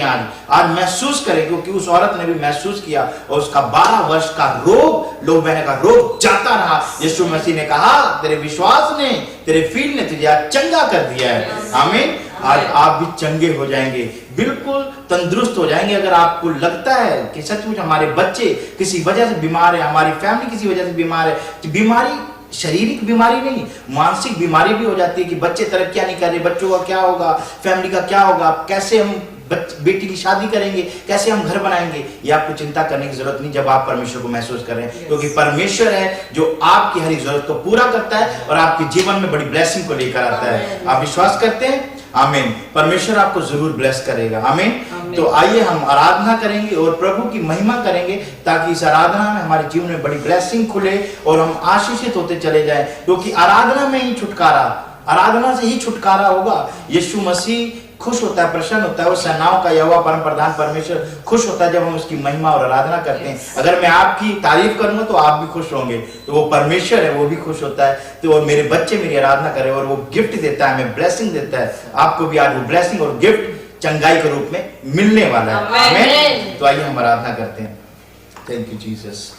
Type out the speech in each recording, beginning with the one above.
आज महसूस करें, क्योंकि उस औरत ने भी महसूस किया और उसका 12 वर्ष का रोग, लोग बहने का रोग जाता रहा। यीशु मसीह ने कहा तेरे विश्वास ने, तेरे फील ने तुझे आज चंगा कर दिया है। आमीन। आज आप भी चंगे हो जाएंगे, बिल्कुल तंदुरुस्त हो जाएंगे। अगर आपको लगता है कि सचमुच हमारे बच्चे किसी वजह से बीमार है, हमारी फैमिली किसी वजह से बीमार है, तो बीमारी शारीरिक बीमारी नहीं, मानसिक बीमारी भी हो जाती है कि बच्चे तरक्कियां नहीं कर रहे, बच्चों का क्या होगा, फैमिली का क्या होगा, कैसे हम बेटी की शादी करेंगे, कैसे हम घर बनाएंगे। ये आपको चिंता करने की जरूरत नहीं जब आप परमेश्वर को महसूस कर रहे हैं, क्योंकि परमेश्वर है जो आपकी हर एक जरूरत को पूरा करता है और आपके जीवन में बड़ी ब्लेसिंग को लेकर आता है। आप विश्वास करते हैं? आमीन। परमेश्वर आपको जरूर ब्लेस करेगा। आमीन। तो आइए हम आराधना करेंगे और प्रभु की महिमा करेंगे, ताकि इस आराधना में हमारे जीवन में बड़ी ब्लेसिंग खुले और हम आशीषित होते चले जाएं, क्योंकि आराधना में ही छुटकारा, आराधना से ही छुटकारा होगा। यीशु मसीह खुश होता है, प्रसन्न होता है, वो सेनाओं का यहोवा परम प्रधान परमेश्वर खुश होता है जब हम उसकी महिमा और आराधना करते हैं। अगर मैं आपकी तारीफ करूंगा तो आप भी खुश होंगे, तो वो परमेश्वर है, वो भी खुश होता है। तो और मेरे बच्चे मेरी आराधना करें और वो गिफ्ट देता है, हमें ब्लेसिंग देता है। आपको भी आज वो ब्लेसिंग और गिफ्ट चंगाई के रूप में मिलने वाला है। आमीन। तो आइए हम आराधना करते हैं। Thank you Jesus.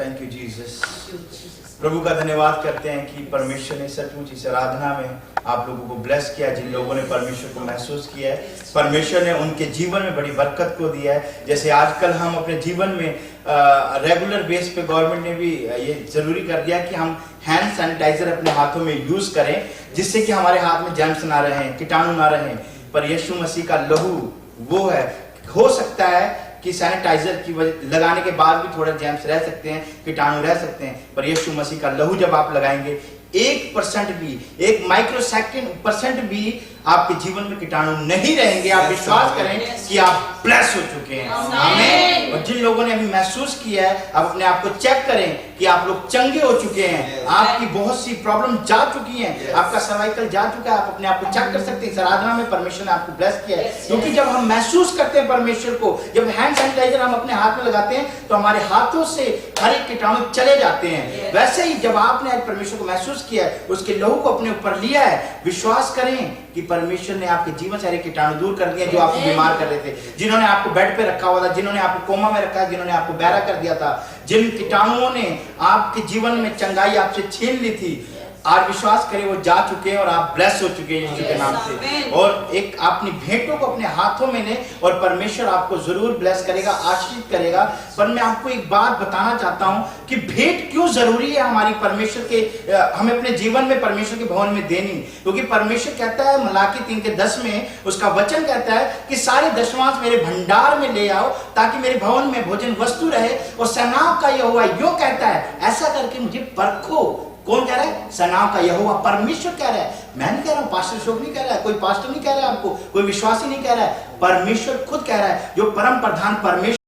Thank you Jesus. प्रभु का धन्यवाद करते हैं कि परमेश्वर ने सचमुच इस आराधना में आप लोगों को ब्लेस किया। जिन लोगों ने परमेश्वर को महसूस किया है, परमेश्वर ने उनके जीवन में बड़ी बरकत को दिया है। जैसे आजकल हम अपने जीवन में रेगुलर बेस पे गवर्नमेंट ने भी ये जरूरी कर दिया कि हम हैंड सैनिटाइजर अपने हाथों में यूज करें, जिससे कि हमारे हाथ में जर्म्स ना रहें, कीटाणु ना रहें। पर यीशु मसीह का लहू वो है। हो सकता है कि सैनिटाइजर की लगाने के बाद भी थोड़े जर्म्स रह सकते हैं, कीटाणु रह सकते हैं, पर यीशु मसीह का लहू जब आप लगाएंगे 1% भी, 1 माइक्रोसेकंड परसेंट भी आपके जीवन में कीटाणु नहीं रहेंगे। आप विश्वास करें कि आप ब्लेस हो चुके हैं। आमीन। और जिन लोगों ने अभी महसूस किया है, आप अपने आप को चेक करें कि आप लोग चंगे हो चुके हैं। आपकी बहुत सी प्रॉब्लम जा चुकी हैं, आपका सर्वाइकल जा चुका है। आप अपने आप को चेक कर सकते हैं। इस आराधना में परमेश्वर ने आपको ब्लेस किया है, क्योंकि जब हम महसूस करते हैं परमेश्वर को, जब हैंड सैनिटाइजर हम अपने हाथ में लगाते हैं तो हमारे हाथों से हर एक कीटाणु चले जाते हैं। वैसे ही जब आपने आज परमेश्वर को महसूस किया है, उसके लहू को अपने ऊपर लिया है, विश्वास करें कि परमेश्वर ने आपके जीवन सारे कीटाणु दूर कर दिए जो आपको बीमार कर रहे थे, जिन्होंने आपको बेड पे रखा हुआ था, जिन्होंने आपको कोमा में रखा है, जिन्होंने आपको बहरा कर दिया था, जिन कीटाणुओं ने आपके जीवन में चंगाई आपसे छीन ली थी, और विश्वास करें वो जा चुके हैं और आप ब्लेस हो चुके हैं यीशु के नाम से। और एक अपनी भेंटों को अपने हाथों में लें और परमेश्वर आपको जरूर ब्लेस करेगा, आशीषित करेगा। पर मैं आपको एक बात बताना चाहता हूं कि भेंट क्यों जरूरी है हमारी परमेश्वर के, हमें अपने जीवन में परमेश्वर के भवन में देनी। क्योंकि परमेश्वर कहता है मलाकी 3:10 में, उसका वचन कहता है कि सारे दशमांश मेरे भंडार में ले आओ ताकि मेरे भवन में भोजन वस्तु रहे। और सेनाओं का यहोवा यूं कहता है, ऐसा करके मुझे परखो। कौन कह रहा है? सेनाओं का यहोवा परमेश्वर कह रहा है। मैं नहीं कह रहा हूं, पास्टर अशोक नहीं कह रहा है, कोई पास्टर नहीं कह रहा है आपको, कोई विश्वासी नहीं कह रहा है, परमेश्वर खुद कह रहा है, जो परम प्रधान परमेश्वर